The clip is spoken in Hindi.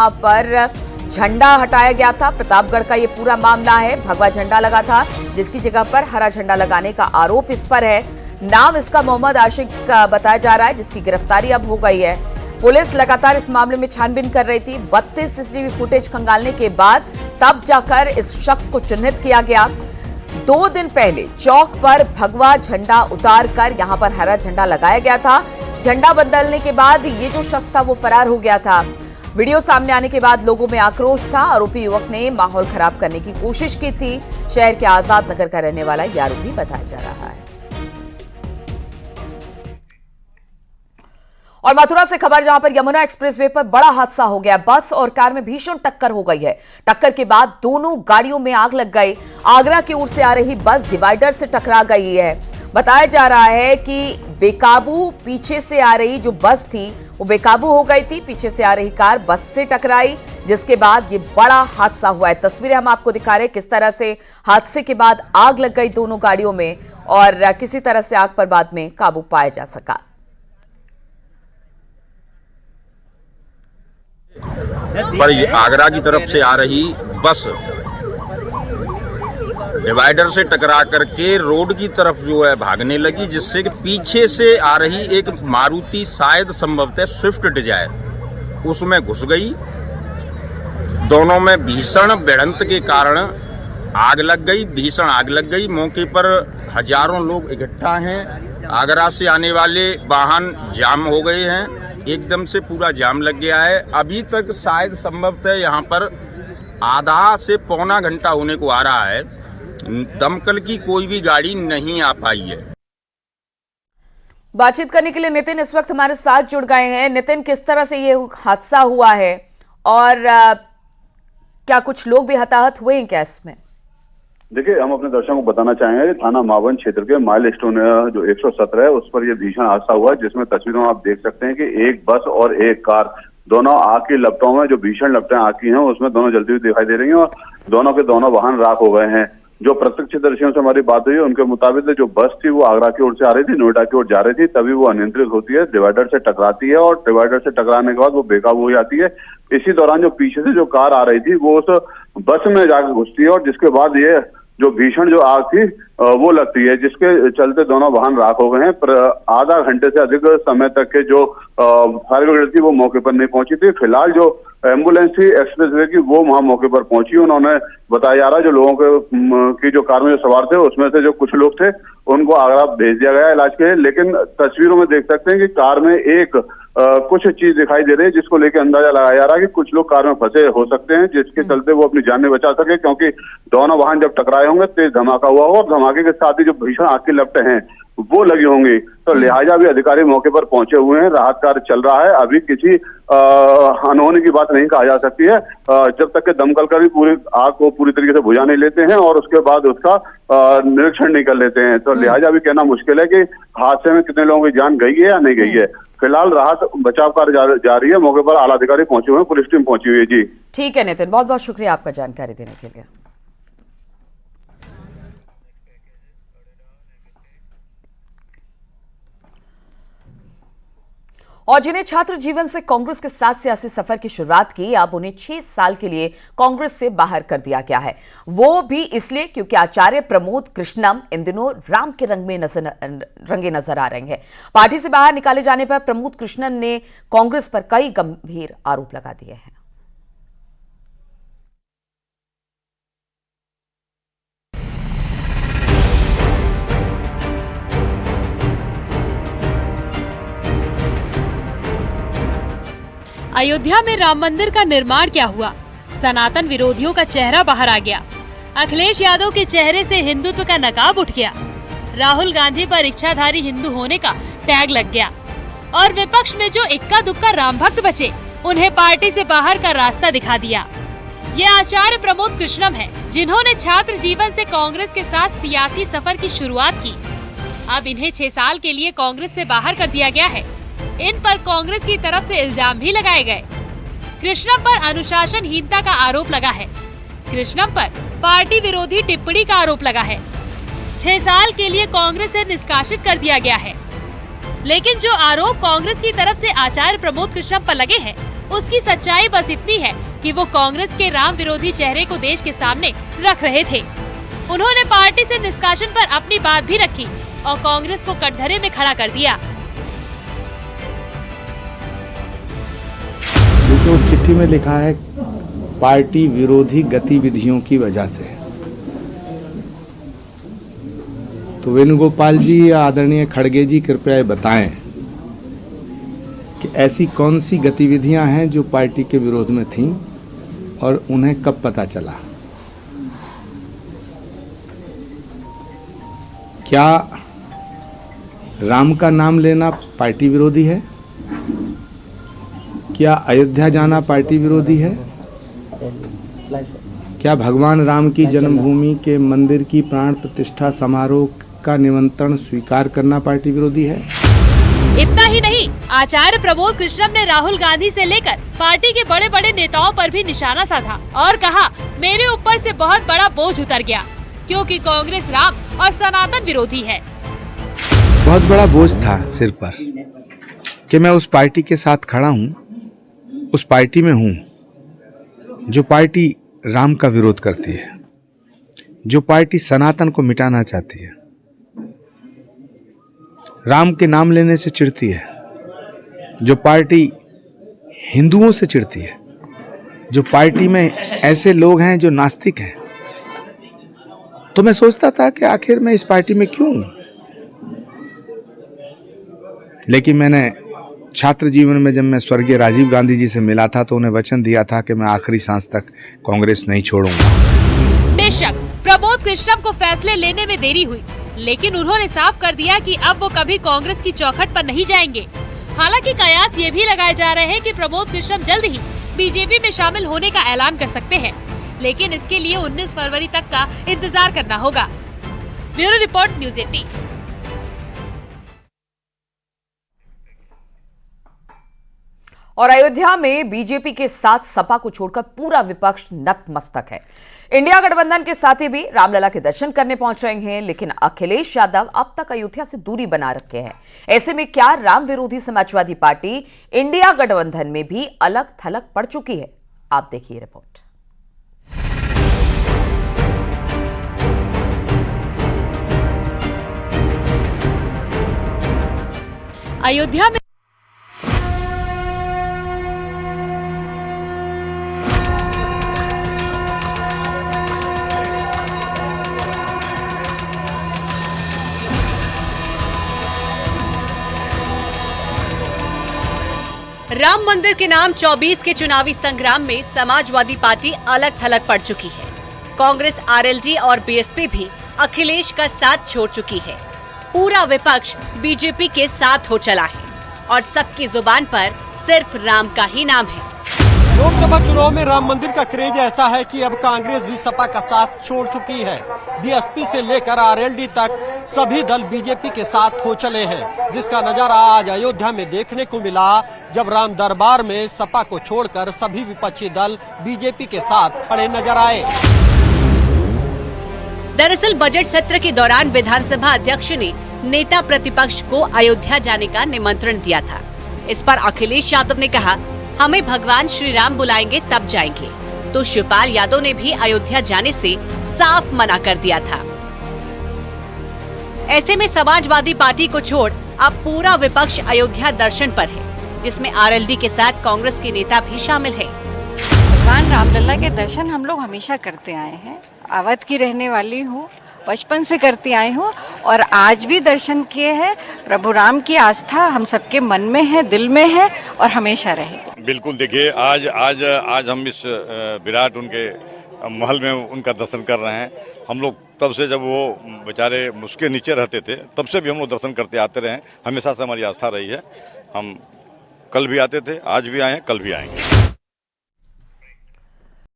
यहाँ पर झंडा हटाया गया था। प्रतापगढ़ का ये पूरा मामला है। भगवा झंडा लगा था जिसकी जगह पर हरा झंडा लगाने का आरोप इस पर है। नाम इसका मोहम्मद आशिक का बताया जा रहा है, जिसकी गिरफ्तारी अब हो गई है। पुलिस लगातार इस मामले में छानबीन कर रही थी। 32 सीसीटीवी फुटेज खंगालने के बाद तब जाकर इस शख्स को चिन्हित किया गया। 2 दिन पहले चौक पर भगवा झंडा उतार कर यहां पर हरा झंडा लगाया गया था। झंडा बदलने के बाद ये जो शख्स था वो फरार हो गया था। वीडियो सामने आने के बाद लोगों में आक्रोश था। आरोपी युवक ने माहौल खराब करने की कोशिश की थी। शहर के आजाद नगर का रहने वाला ये आरोपी बताया जा रहा है। और मथुरा से खबर, जहां पर यमुना एक्सप्रेसवे पर बड़ा हादसा हो गया। बस और कार में भीषण टक्कर हो गई है। टक्कर के बाद दोनों गाड़ियों में आग लग गई। आगरा की ओर से आ रही बस डिवाइडर से टकरा गई है। बताया जा रहा है कि बेकाबू पीछे से आ रही जो बस थी वो बेकाबू हो गई थी। पीछे से आ रही कार बस से टकराई, जिसके बाद ये बड़ा हादसा हुआ है। तस्वीरें हम आपको दिखा रहे हैं किस तरह से हादसे के बाद आग लग गई दोनों गाड़ियों में और किसी तरह से आग पर बाद में काबू पाया जा सका। पर आगरा की तरफ से आ रही बस डिवाइडर से टकरा करके रोड की तरफ जो है भागने लगी, जिससे कि पीछे से आ रही एक मारुति, शायद संभवतः स्विफ्ट डिजायर, उसमें घुस गई। दोनों में भीषण भिड़ंत के कारण आग लग गई, भीषण आग लग गई। मौके पर हजारों लोग इकट्ठा हैं। आगरा से आने वाले वाहन जाम हो गए हैं, एकदम से पूरा जाम लग गया है। अभी तक शायद संभवतः यहाँ पर आधा से पौना घंटा होने को आ रहा है, दमकल की कोई भी गाड़ी नहीं आ पाई है। बातचीत करने के लिए नितिन इस वक्त हमारे साथ जुड़ गए हैं। नितिन, किस तरह से ये हादसा हुआ है और क्या कुछ लोग भी हताहत हुए हैं क्या इसमें? देखिए, हम अपने दर्शकों को बताना चाहेंगे थाना मावन क्षेत्र के माइल स्टोन जो 117 है उस पर यह भीषण हादसा हुआ, जिसमें तस्वीरों में आप देख सकते हैं कि एक बस और एक कार दोनों आग की लपटों में, जो भीषण लपटें आग की हैं, उसमें दोनों जलती हुई दिखाई दे रही हैं और दोनों के दोनों वाहन राख हो गए हैं। जो प्रत्यक्षदर्शियों से हमारी बात हुई है उनके मुताबिक जो बस थी वो आगरा की ओर से आ रही थी, नोएडा की ओर जा रही थी, तभी वो अनियंत्रित होती है, डिवाइडर से टकराती है और डिवाइडर से टकराने के बाद वो बेकाबू हो जाती है। इसी दौरान जो पीछे से जो कार आ रही थी वो उस बस में जाकर घुसती है और जिसके बाद ये जो भीषण जो आग थी वो लगती है, जिसके चलते दोनों वाहन राख हो गए हैं। पर आधा घंटे से अधिक समय तक के जो फायर ब्रिगेड थी वो मौके पर नहीं पहुंची थी। फिलहाल जो एम्बुलेंस थी एक्सप्रेसवे की वो वहां मौके पर पहुंची। उन्होंने बताया जा रहा है जो लोगों के की जो कार में जो सवार थे उसमें से जो कुछ लोग थे उनको आगरा भेज दिया गया इलाज के लिए। लेकिन तस्वीरों में देख सकते हैं कि कार में एक कुछ चीज दिखाई दे रही है, जिसको लेकर अंदाजा लगाया जा रहा है कि कुछ लोग कार में फंसे हो सकते हैं, जिसके चलते वो अपनी जान नहीं बचा सके, क्योंकि दोनों वाहन जब टकराए होंगे तेज धमाका हुआ होगा और धमाके के साथ ही जो भीषण आग की लपटें हैं वो लगी होंगी। तो लिहाजा भी अधिकारी मौके पर पहुंचे हुए हैं, राहत कार्य चल रहा है। अभी किसी अनहोनी की बात नहीं कहा जा सकती है जब तक कि दमकल का भी पूरी आग को पूरी तरीके से बुझा नहीं लेते हैं और उसके बाद उसका निरीक्षण नहीं कर लेते हैं। तो लिहाजा भी कहना मुश्किल है कि हादसे में कितने लोगों की जान गई है या नहीं गई है। फिलहाल राहत बचाव कार्य जारी है। मौके पर आला अधिकारी पहुंचे हुए हैं, पुलिस टीम पहुंची हुई है। जी ठीक है नितिन, बहुत बहुत शुक्रिया आपका जानकारी देने के लिए। और जिन्हें छात्र जीवन से कांग्रेस के साथ सियासी सफर की शुरुआत की, अब उन्हें 6 साल के लिए कांग्रेस से बाहर कर दिया गया है। वो भी इसलिए क्योंकि आचार्य प्रमोद कृष्णम इन दिनों राम के रंग में रंगे नजर आ रहे हैं। पार्टी से बाहर निकाले जाने पर प्रमोद कृष्णन ने कांग्रेस पर कई गंभीर आरोप लगा दिए हैं। अयोध्या में राम मंदिर का निर्माण क्या हुआ? सनातन विरोधियों का चेहरा बाहर आ गया। अखिलेश यादव के चेहरे से हिंदुत्व का नकाब उठ गया। राहुल गांधी पर इच्छाधारी हिंदू होने का टैग लग गया और विपक्ष में जो इक्का दुक्का राम भक्त बचे उन्हें पार्टी से बाहर का रास्ता दिखा दिया। ये आचार्य प्रमोद कृष्णम है, जिन्होंने छात्र जीवन से कांग्रेस के साथ सियासी सफर की शुरुआत की। अब इन्हें 6 साल के लिए कांग्रेस से बाहर कर दिया गया है। इन पर कांग्रेस की तरफ से इल्जाम भी लगाए गए। कृष्णम पर अनुशासनहीनता का आरोप लगा है। कृष्णम पर पार्टी विरोधी टिप्पणी का आरोप लगा है। 6 साल के लिए कांग्रेस से निष्कासित कर दिया गया है। लेकिन जो आरोप कांग्रेस की तरफ से आचार्य प्रमोद कृष्णम पर लगे हैं उसकी सच्चाई बस इतनी है कि वो कांग्रेस के राम विरोधी चेहरे को देश के सामने रख रहे थे। उन्होंने पार्टी से निष्कासन पर अपनी बात भी रखी और कांग्रेस को कटघरे में खड़ा कर दिया। क्योंकि उस चिट्ठी में लिखा है पार्टी विरोधी गतिविधियों की वजह से। तो वेणुगोपाल जी या आदरणीय खड़गे जी कृपया ये बताएं कि ऐसी कौन सी गतिविधियां हैं जो पार्टी के विरोध में थीं और उन्हें कब पता चला। क्या राम का नाम लेना पार्टी विरोधी है? क्या अयोध्या जाना पार्टी विरोधी है? क्या भगवान राम की जन्मभूमि के मंदिर की प्राण प्रतिष्ठा समारोह का निमंत्रण स्वीकार करना पार्टी विरोधी है? इतना ही नहीं, आचार्य प्रबोध कृष्णम ने राहुल गांधी से लेकर पार्टी के बड़े बड़े नेताओं पर भी निशाना साधा और कहा, मेरे ऊपर से बहुत बड़ा बोझ उतर गया क्योंकि कांग्रेस राम और सनातन विरोधी है। बहुत बड़ा बोझ था सिर पर कि मैं उस पार्टी के साथ खड़ा हूं, उस पार्टी में हूं जो पार्टी राम का विरोध करती है, जो पार्टी सनातन को मिटाना चाहती है, राम के नाम लेने से चिढ़ती है, जो पार्टी हिंदुओं से चिढ़ती है, जो पार्टी में ऐसे लोग हैं जो नास्तिक हैं। तो मैं सोचता था कि आखिर मैं इस पार्टी में क्यों हूं। लेकिन मैंने छात्र जीवन में जब मैं स्वर्गीय राजीव गांधी जी से मिला था तो उन्हें वचन दिया था कि मैं आखिरी सांस तक कांग्रेस नहीं छोड़ूंगा। बेशक प्रबोध कृष्णम को फैसले लेने में देरी हुई, लेकिन उन्होंने साफ कर दिया कि अब वो कभी कांग्रेस की चौखट पर नहीं जाएंगे। हालांकि कयास ये भी लगाए जा रहे हैं कि प्रबोध कृष्णम जल्द ही बीजेपी में शामिल होने का ऐलान कर सकते हैं, लेकिन इसके लिए 19 फरवरी तक का इंतजार करना होगा। Bureau report, news 18। और अयोध्या में बीजेपी के साथ सपा को छोड़कर पूरा विपक्ष नतमस्तक है। इंडिया गठबंधन के साथी भी रामलला के दर्शन करने पहुंच रहे हैं, लेकिन अखिलेश यादव अब तक अयोध्या से दूरी बना रखे हैं। ऐसे में क्या राम विरोधी समाजवादी पार्टी इंडिया गठबंधन में भी अलग थलग पड़ चुकी है? आप देखिए रिपोर्ट। अयोध्या में राम मंदिर के नाम 24 के चुनावी संग्राम में समाजवादी पार्टी अलग थलग पड़ चुकी है। कांग्रेस, आरएलडी और बीएसपी भी अखिलेश का साथ छोड़ चुकी है। पूरा विपक्ष बीजेपी के साथ हो चला है और सबकी जुबान पर सिर्फ राम का ही नाम है। लोकसभा चुनाव में राम मंदिर का क्रेज ऐसा है कि अब कांग्रेस भी सपा का साथ छोड़ चुकी है। बीएसपी से लेकर आरएलडी तक सभी दल बीजेपी के साथ हो चले हैं, जिसका नजारा आज अयोध्या में देखने को मिला, जब राम दरबार में सपा को छोड़कर सभी विपक्षी दल बीजेपी के साथ खड़े नजर आए। दरअसल बजट सत्र के दौरान विधानसभा अध्यक्ष ने नेता प्रतिपक्ष को अयोध्या जाने का निमंत्रण दिया था। इस पर अखिलेश यादव ने कहा, हमें भगवान श्री राम बुलाएंगे तब जाएंगे। तो शिवपाल यादव ने भी अयोध्या जाने से साफ मना कर दिया था। ऐसे में समाजवादी पार्टी को छोड़ अब पूरा विपक्ष अयोध्या दर्शन पर है, जिसमें आरएलडी के साथ कांग्रेस के नेता भी शामिल है। भगवान रामलला के दर्शन हम लोग हमेशा करते आए हैं। अवध की रहने वाली हूँ, बचपन से करती आई हूँ और आज भी दर्शन किए हैं। प्रभु राम की आस्था हम सबके मन में है, दिल में है और हमेशा रहेगी। बिल्कुल, देखिए आज हम इस विराट उनके महल में उनका दर्शन कर रहे हैं। हम लोग तब से, जब वो बेचारे उसके नीचे रहते थे, तब से भी हम लोग दर्शन करते आते रहे हैं। हमेशा से हमारी आस्था रही है। हम कल भी आते थे, आज भी आए हैं, कल भी आएंगे।